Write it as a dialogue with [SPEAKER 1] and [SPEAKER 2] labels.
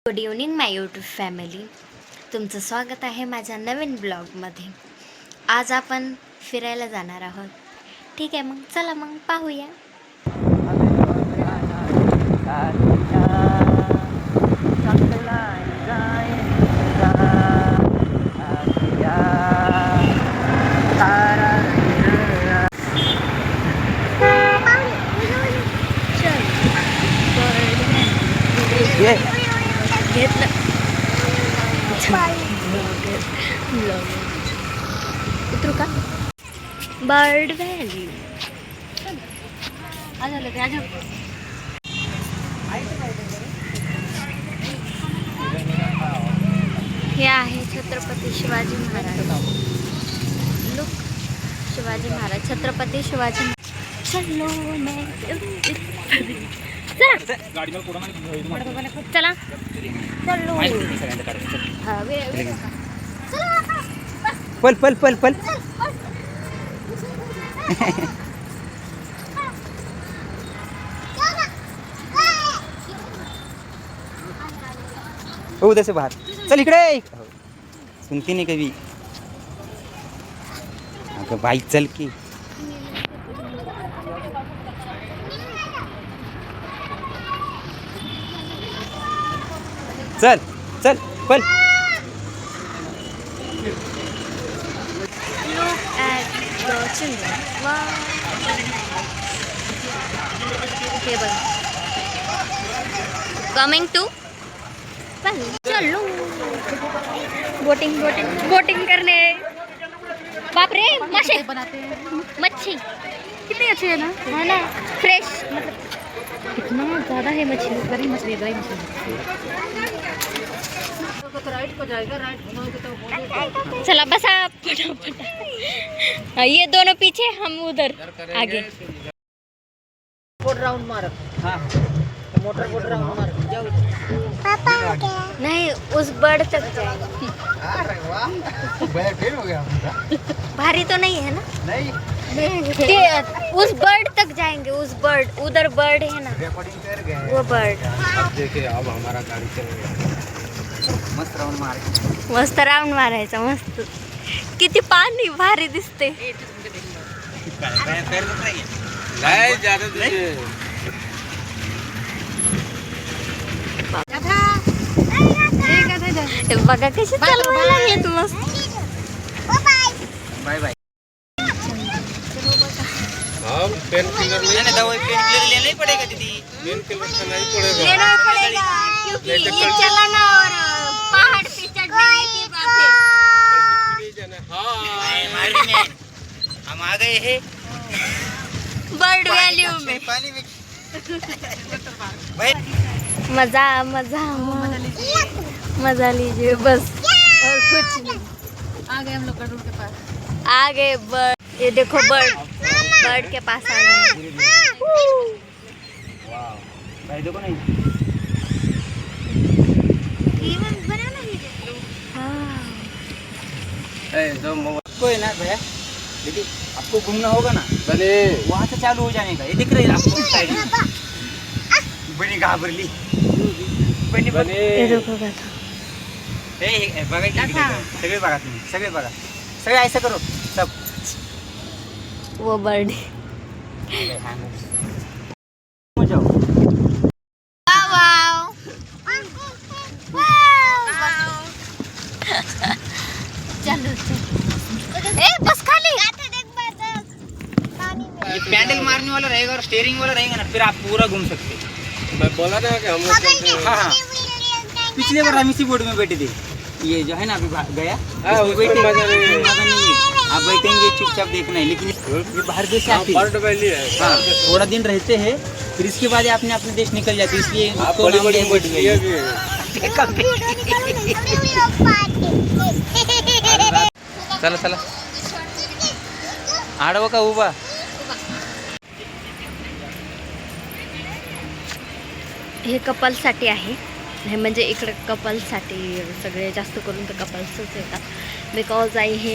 [SPEAKER 1] Good evening माय YouTube family. तुमचं स्वागत आहे माझ्या नवीन ब्लॉगमध्ये. आज आपण फिरायला जाणार आहोत. ठीक आहे, मग चला मग पाहूया. घेतलं उतरू का? Bird valley. हे आहे छत्रपती शिवाजी महाराज. लुक, शिवाजी महाराज, छत्रपती शिवाजी. चलो चला चलो.
[SPEAKER 2] पल पल पल पल. हो उधर से बाहर चल. इकडे सुनती नाही कधी. अगं बाई चल की. चल चल पल.
[SPEAKER 1] हे बघ, कमिंग टू. चलो बोटिंग बोटिंग बोटिंग करने. बाप रे, मासे बनाते हैं. मच्छी कितनी अच्छी है ना. है ना, फ्रेश. मतलब कितना ज़्यादा है मछली. बड़ी मछली, बड़ी मछली. चला बसा फटाफट. ये दोनों पीछे, हम उधर आगे.
[SPEAKER 2] बोट राउंड मार. हाँ मोटर बोट राउंड मार. जाओ
[SPEAKER 1] नहीं, उस बर्ड तक जाएंगे.
[SPEAKER 2] अरे वाह, फेल हो गया.
[SPEAKER 1] भारी तो नहीं है ना.
[SPEAKER 2] नहीं,
[SPEAKER 1] उस बर्ड तक जाएंगे. उस बर्ड, उधर बर्ड है ना,
[SPEAKER 2] रिकॉर्डिंग कर गए.
[SPEAKER 1] वो बर्ड.
[SPEAKER 2] अब देखिए, अब हमारा गाड़ी चल गया. मस्त राउंड मार.
[SPEAKER 1] मस्त राऊंड मारायचा. मस्त. किती पाणी भारी दिसते.
[SPEAKER 2] नाही ज्यादा तुझे.
[SPEAKER 1] बघा कशी चालवायला लागलेत. मस्त.
[SPEAKER 2] Bye bye. हाँ पेन किलर नहीं दवाई. पेन किलर लेना ही पड़ेगा दीदी. पेन किलर का नहीं पड़ेगा.
[SPEAKER 1] लेना पड़ेगा क्योंकि ये चलाना और पहाड़ पे चढ़ने की बात है.
[SPEAKER 2] हाँ हम आ गए हैं
[SPEAKER 1] बर्ड वैल्यू में.
[SPEAKER 2] पानी में.
[SPEAKER 1] मजा मजा मजा लीजिए बस, और कुछ नहीं.
[SPEAKER 3] आ गए हम लोग गरुड़ के पास.
[SPEAKER 1] आ गए बर्ड. ये देखो बर्ड, बर्ड के पास आ गए.
[SPEAKER 2] भाई देखो नहीं. आपको है ना भैया, देखिए आपको घूमना होगा ना. बने वहाँ से चालू हो जाने का. ये दिख रही है आपको साइड में. बनी घाबरली. बनी
[SPEAKER 1] ये देखो का
[SPEAKER 2] हे बघा की सगळे बघा तुम्ही. सगळे बघा. सगळे ऐसा करो सब.
[SPEAKER 1] वो बर्ड.
[SPEAKER 2] हो जाओ.
[SPEAKER 1] चलो ए बस खाली.
[SPEAKER 2] ये पैडल मारने वाला रहेगा और स्टीयरिंग वाला रहेगा ना, फिर आप पूरा घूम सकते हैं. मैं बोला ना कि हम लोग. हाँ हाँ, पिछले बार हम इसी बोर्ड में बैठे थे. ये जो है ना अभी गया बैठे. आप बैठेंगे चुपचाप देखना है. लेकिन ये बाहर देश से आते हैं. हाँ थोड़ा दिन रहते हैं, फिर इसके बाद अपने अपने देश निकल जाते हैं. इसलिए उसको नाम दिया बैठ गए. चला चला. आडवं का उभा.
[SPEAKER 1] हे कपलसाठी आहे. हे म्हणजे इकडे कपलसाठी सगळे जास्त करून तर कपल्सच येतात. बिकॉज आई हे